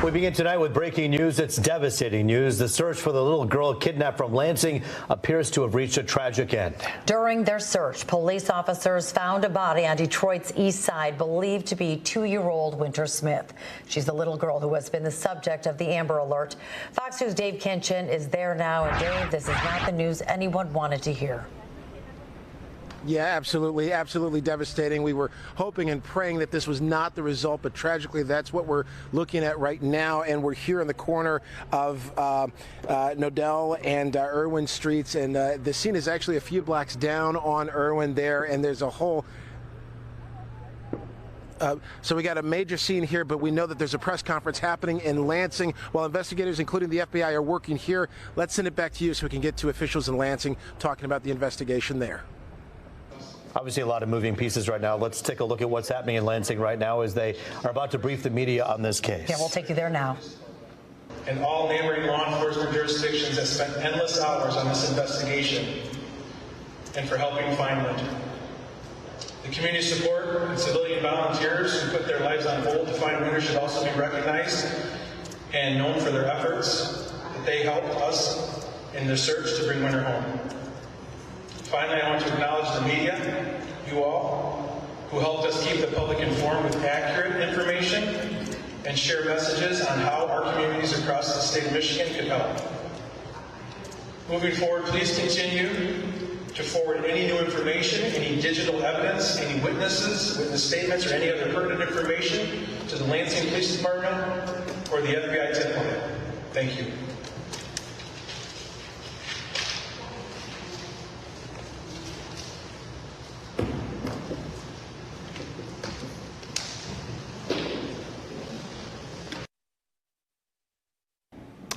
We begin tonight with breaking news. It's devastating news. The search for the little girl kidnapped from Lansing appears to have reached a tragic end. During their search, police officers found a body on Detroit's east side believed to be 2-year-old Wynter Smith. She's the little girl who has been the subject of the Amber Alert. Fox News' Dave Kinchin is there now. And Dave, this is not the news anyone wanted to hear. Yeah, absolutely. Absolutely devastating. We were hoping and praying that this was not the result, but tragically, that's what we're looking at right now. And we're here in the corner of Nodell and Irwin Streets. And the scene is actually a few blocks down on Irwin there. And there's a whole so we got a major scene here, but we know that there's a press conference happening in Lansing while investigators, including the FBI, are working here. Let's send it back to you so we can get to officials in Lansing talking about the investigation there. Obviously, a lot of moving pieces right now. Let's take a look at what's happening in Lansing right now as they are about to brief the media on this case. Yeah, we'll take you there now. And all neighboring law enforcement jurisdictions have spent endless hours on this investigation and for helping find Wynter. The community support and civilian volunteers who put their lives on hold to find Wynter should also be recognized and known for their efforts, that they helped us in the search to bring Wynter home. Finally, I want to acknowledge the media, you all, who helped us keep the public informed with accurate information and share messages on how our communities across the state of Michigan could help. Moving forward, please continue to forward any new information, any digital evidence, any witnesses, witness statements, or any other pertinent information to the Lansing Police Department or the FBI tip line. Thank you.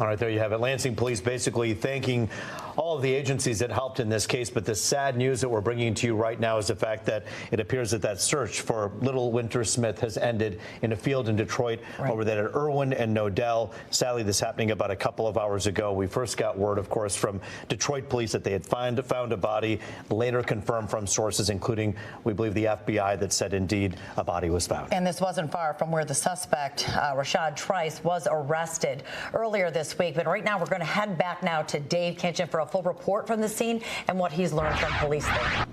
All right, there you have it. Lansing police basically thanking all of the agencies that helped in this case. But the sad news that we're bringing to you right now is the fact that it appears that that search for little Wynter Smith has ended in a field in Detroit over there at Irwin and Nodell. Sadly, this happening about a couple of hours ago. We first got word, of course, from Detroit police that they had found a body, later confirmed from sources, including, we believe, the FBI, that said indeed a body was found. And this wasn't far from where the suspect, Rashad Trice, was arrested earlier this week. But right now, we're going to head back now to Dave Kinchin for a full report from the scene and what he's learned from police there.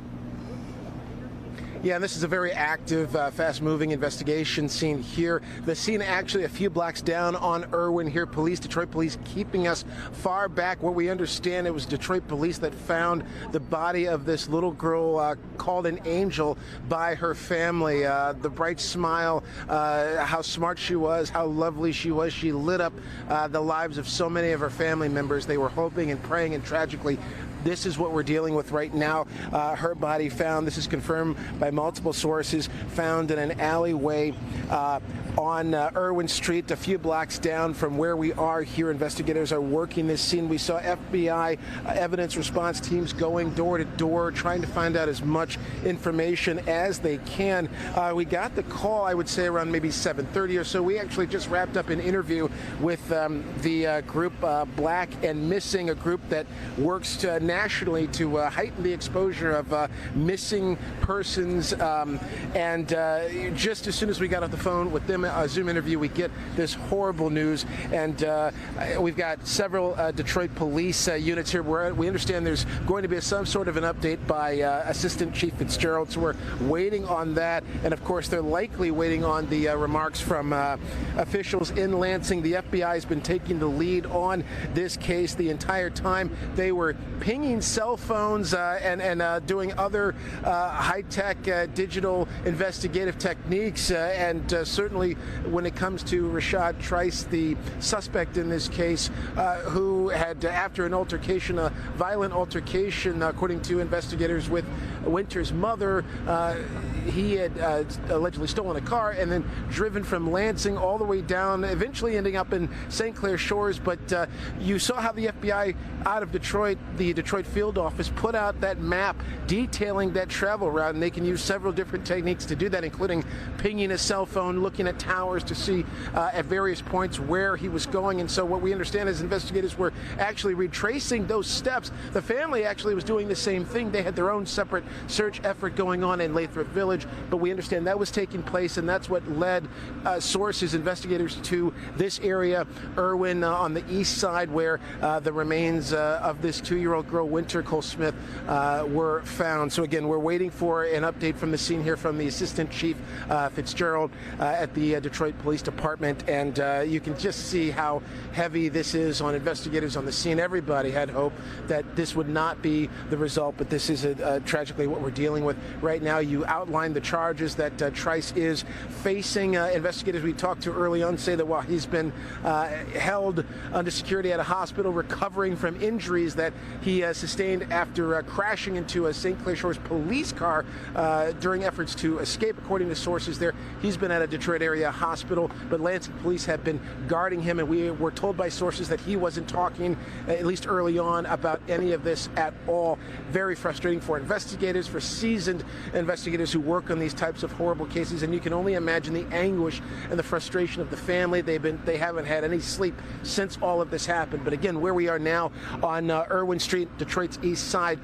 Yeah, this is a very active, fast-moving investigation scene here. The scene actually a few blocks down on Irwin here. Detroit police keeping us far back. What we understand, it was Detroit police that found the body of this little girl called an angel by her family. The bright smile, how smart she was, how lovely she was. She lit up the lives of so many of her family members. They were hoping and praying, and tragically, this is what we're dealing with right now. Her body found, this is confirmed by multiple sources, found in an alleyway on Irwin Street, a few blocks down from where we are here. Investigators are working this scene. We saw FBI evidence response teams going door to door, trying to find out as much information as they can. We got the call, I would say, around maybe 7:30 or so. We actually just wrapped up an interview with the group Black and Missing, a group that works nationally to heighten the exposure of missing persons. And just as soon as we got off the phone with them, a Zoom interview, we get this horrible news. And we've got several Detroit police units here where we understand there's going to be some sort of an update by Assistant Chief Fitzgerald. So we're waiting on that. And of course, they're likely waiting on the remarks from officials in Lansing. The FBI has been taking the lead on this case the entire time. They were pinging cell phones and doing other high-tech digital investigative techniques. And certainly when it comes to Rashad Trice, the suspect in this case, who had, after an altercation, a violent altercation, according to investigators, with Wynter's mother, he had allegedly stolen a car and then driven from Lansing all the way down, eventually ending up in St. Clair Shores. But you saw how the FBI out of Detroit, the Detroit Detroit field office put out that map detailing that travel route, and they can use several different techniques to do that, including pinging a cell phone, looking at towers to see at various points where he was going. And so what we understand is investigators were actually retracing those steps. The family actually was doing the same thing. They had their own separate search effort going on in Lathrop Village, but we understand that was taking place, and that's what led sources, investigators, to this area, Irwin, on the east side, where the remains of this 2-year-old girl, Wynter Cole Smith, were found. So again, we're waiting for an update from the scene here from the Assistant Chief Fitzgerald at the Detroit Police Department, and you can just see how heavy this is on investigators on the scene. Everybody had hope that this would not be the result, but this is tragically what we're dealing with right now. You outlined the charges that Trice is facing. Investigators we talked to early on say that while he's been held under security at a hospital recovering from injuries that he sustained after crashing into a St. Clair Shores police car during efforts to escape, according to sources there, he's been at a Detroit area hospital, but Lansing police have been guarding him, and we were told by sources that he wasn't talking, at least early on, about any of this at all. Very frustrating for investigators, for seasoned investigators who work on these types of horrible cases, and you can only imagine the anguish and the frustration of the family. They haven't had any sleep since all of this happened. But again, where we are now on Irwin Street, Detroit's east side,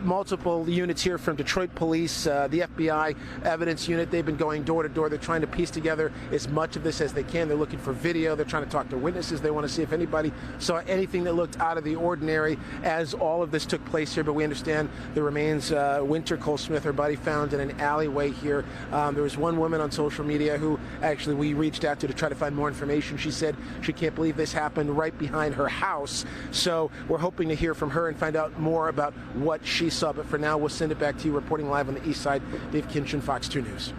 multiple units here from Detroit Police, the FBI evidence unit. They've been going door to door. They're trying to piece together as much of this as they can. They're looking for video. They're trying to talk to witnesses. They want to see if anybody saw anything that looked out of the ordinary as all of this took place here. But we understand the remains, Wynter Cole Smith, her body found in an alleyway here. There was one woman on social media who actually we reached out to try to find more information. She said she can't believe this happened right behind her house. So we're hoping to hear from her and find out more about what she saw. But for now, we'll send it back to you. Reporting live on the east side, Dave Kinchin, Fox 2 News.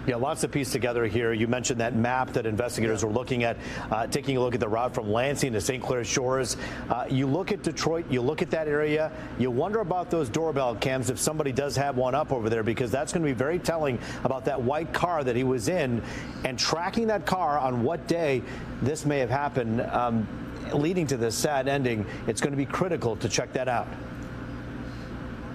Yeah, lots to piece together here. You mentioned that map that investigators were looking at, taking a look at the route from Lansing to St. Clair Shores. You look at Detroit, you look at that area, you wonder about those doorbell cams if somebody does have one up over there, because that's going to be very telling about that white car that he was in, and tracking that car on what day this may have happened, leading to this sad ending. It's going to be critical to check that out.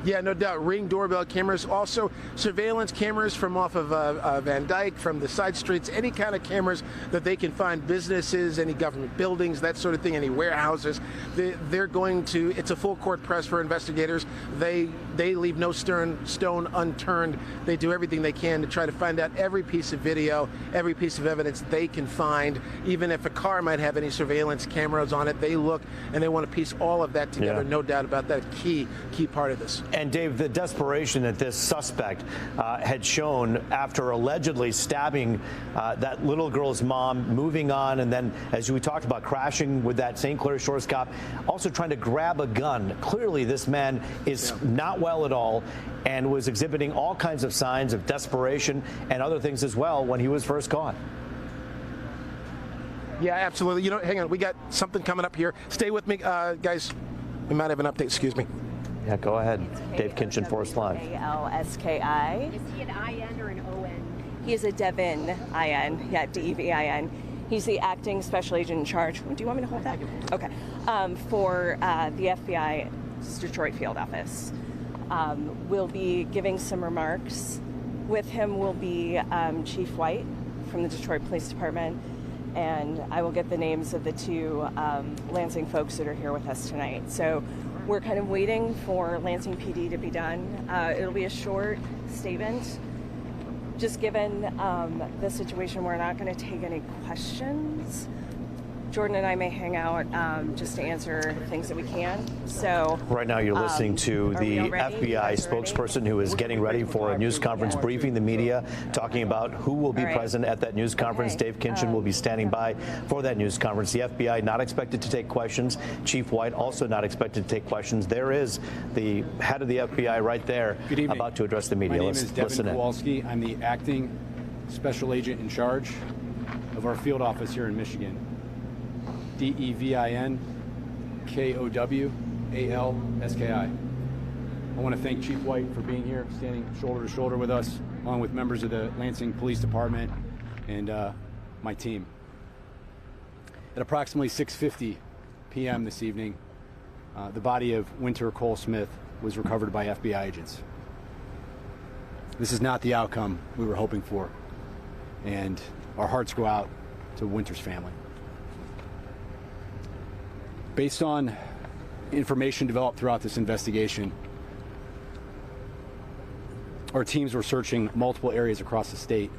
Yeah, no doubt. Ring doorbell cameras, also surveillance cameras from off of Van Dyke, from the side streets, any kind of cameras that they can find, businesses, any government buildings, that sort of thing, any warehouses. They're going to, it's a full court press for investigators. They leave no stone unturned. They do everything they can to try to find out every piece of video, every piece of evidence they can find. Even if a car might have any surveillance cameras on it, they look and they want to piece all of that together. Yeah. No doubt about that. Key part of this. And Dave, the desperation that this suspect had shown after allegedly stabbing that little girl's mom, moving on, and then, as we talked about, crashing with that St. Clair Shores cop, also trying to grab a gun. Clearly, this man is not well at all and was exhibiting all kinds of signs of desperation and other things as well when he was first caught. Yeah, absolutely. You know, hang on. We got something coming up here. Stay with me, guys. We might have an update. Excuse me. Yeah, go ahead. Dave Kinchin, Force Live. Alski. Is he an IN or an ON? He is a Devin IN. Yeah, DEVIN. He's the acting special agent in charge. Do you want me to hold that? Okay. For the FBI's Detroit field office. We'll be giving some remarks. With him will be Chief White from the Detroit Police Department, and I will get the names of the two Lansing folks that are here with us tonight. So we're kind of waiting for Lansing PD to be done. It'll be a short statement. Just given the situation, we're not going to take any questions. Jordan and I may hang out just to answer things that we can. So right now you're listening to the FBI spokesperson who is getting ready for a news conference, briefing the media, talking about who will be present at that news conference. Dave Kinchin will be standing by for that news conference. The FBI not expected to take questions. Chief White also not expected to take questions. There is the head of the FBI right there about to address the media. My name is Devin Kowalski. I'm the acting special agent in charge of our field office here in Michigan. DEVIN KOWALSKI. I want to thank Chief White for being here, standing shoulder to shoulder with us, along with members of the Lansing Police Department and my team. At approximately 6:50 p.m. this evening, the body of Wynter Cole Smith was recovered by FBI agents. This is not the outcome we were hoping for, and our hearts go out to Wynter's family. Based on information developed throughout this investigation, our teams were searching multiple areas across the state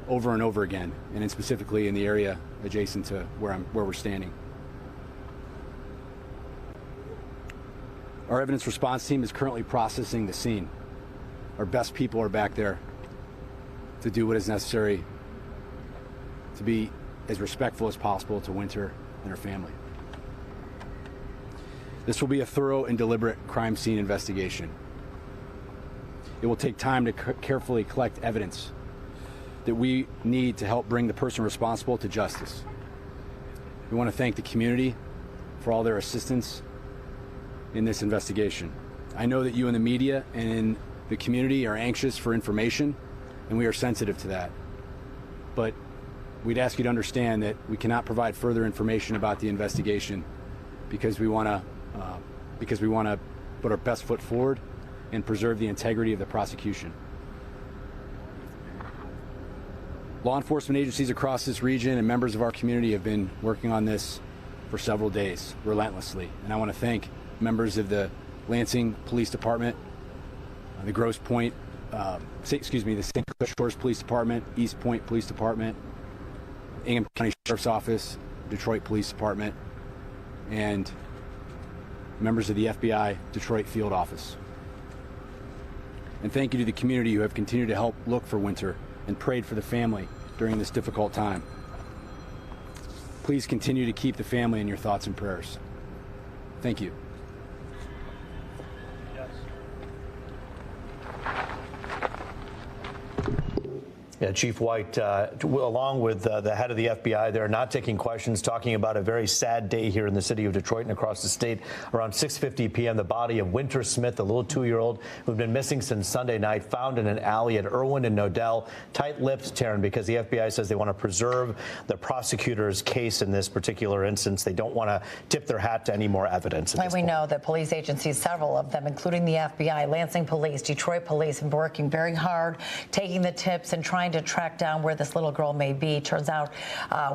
over and over again, and then specifically in the area adjacent to where we're standing. Our evidence response team is currently processing the scene. Our best people are back there to do what is necessary to be as respectful as possible to Wynter and her family. This will be a thorough and deliberate crime scene investigation. It will take time to carefully collect evidence that we need to help bring the person responsible to justice. We want to thank the community for all their assistance in this investigation. I know that you in the media and in the community are anxious for information, and we are sensitive to that. But we'd ask you to understand that we cannot provide further information about the investigation because we want to put our best foot forward and preserve the integrity of the prosecution. Law enforcement agencies across this region and members of our community have been working on this for several days, relentlessly. And I want to thank members of the Lansing Police Department, the the St. Clair Shores Police Department, East Point Police Department, Ingham County Sheriff's Office, Detroit Police Department, and members of the FBI Detroit Field Office. And thank you to the community who have continued to help look for Wynter and prayed for the family during this difficult time. Please continue to keep the family in your thoughts and prayers. Thank you. Yeah, Chief White, along with the head of the FBI, they're not taking questions, talking about a very sad day here in the city of Detroit and across the state. Around 6:50 p.m., the body of Wynter Smith, a little 2-year-old who'd been missing since Sunday night, found in an alley at Irwin and Nodell. Tight-lipped, Taryn, because the FBI says they want to preserve the prosecutor's case in this particular instance. They don't want to tip their hat to any more evidence. And we know that police agencies, several of them, including the FBI, Lansing Police, Detroit Police, have been working very hard, taking the tips and trying to track down where this little girl may be. Turns out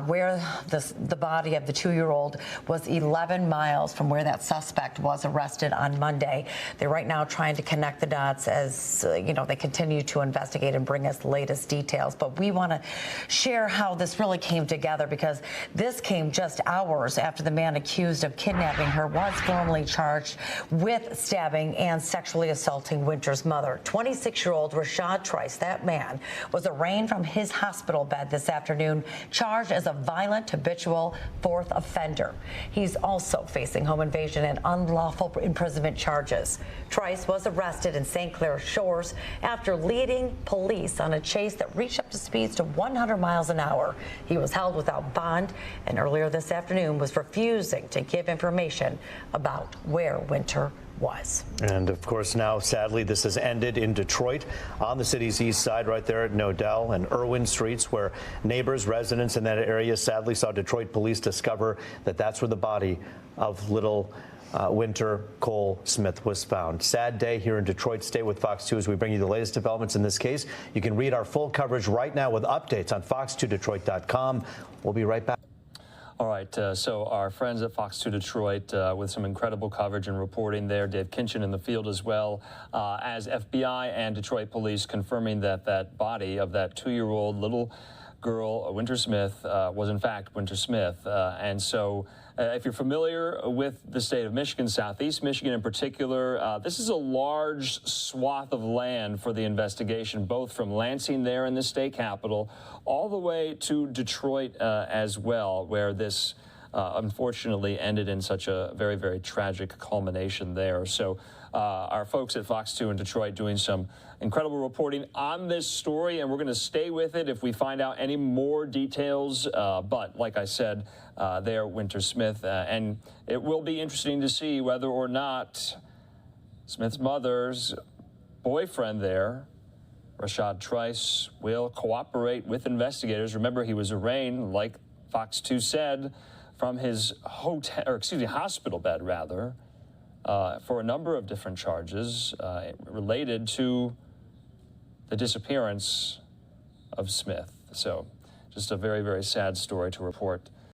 where the body of the 2-year-old was 11 miles from where that suspect was arrested on Monday. They're right now trying to connect the dots as they continue to investigate and bring us the latest details. But we want to share how this really came together, because this came just hours after the man accused of kidnapping her was formally charged with stabbing and sexually assaulting Wynter's mother. 26-year-old Rashad Trice, that man, was arraigned from his hospital bed this afternoon, charged as a violent, habitual fourth offender. He's also facing home invasion and unlawful imprisonment charges. Trice was arrested in St. Clair Shores after leading police on a chase that reached up to speeds to 100 miles an hour. He was held without bond, and earlier this afternoon was refusing to give information about where Wynter was. And of course, now, sadly, this has ended in Detroit on the city's east side, right there at Nodell and Irwin Streets, where neighbors, residents in that area sadly saw Detroit police discover that that's where the body of little Wynter Cole Smith was found. Sad day here in Detroit. Stay with Fox 2 as we bring you the latest developments in this case. You can read our full coverage right now with updates on fox2detroit.com. We'll be right back. All right, so our friends at Fox 2 Detroit with some incredible coverage and reporting there. Dave Kinchin in the field as well, as FBI and Detroit police confirming that that body of that 2-year-old little girl, Wynter Smith, was in fact Wynter Smith. And so if you're familiar with the state of Michigan, Southeast Michigan in particular, this is a large swath of land for the investigation, both from Lansing there in the state capital all the way to Detroit as well, where this unfortunately ended in such a very, very tragic culmination there. So our folks at Fox 2 in Detroit doing some incredible reporting on this story, and we're going to stay with it if we find out any more details. But like I said, there, Wynter Smith, and it will be interesting to see whether or not Smith's mother's boyfriend there, Rashad Trice, will cooperate with investigators. Remember, he was arraigned, like Fox 2 said, from his hospital bed, rather, for a number of different charges related to the disappearance of Smith. So just a very, very sad story to report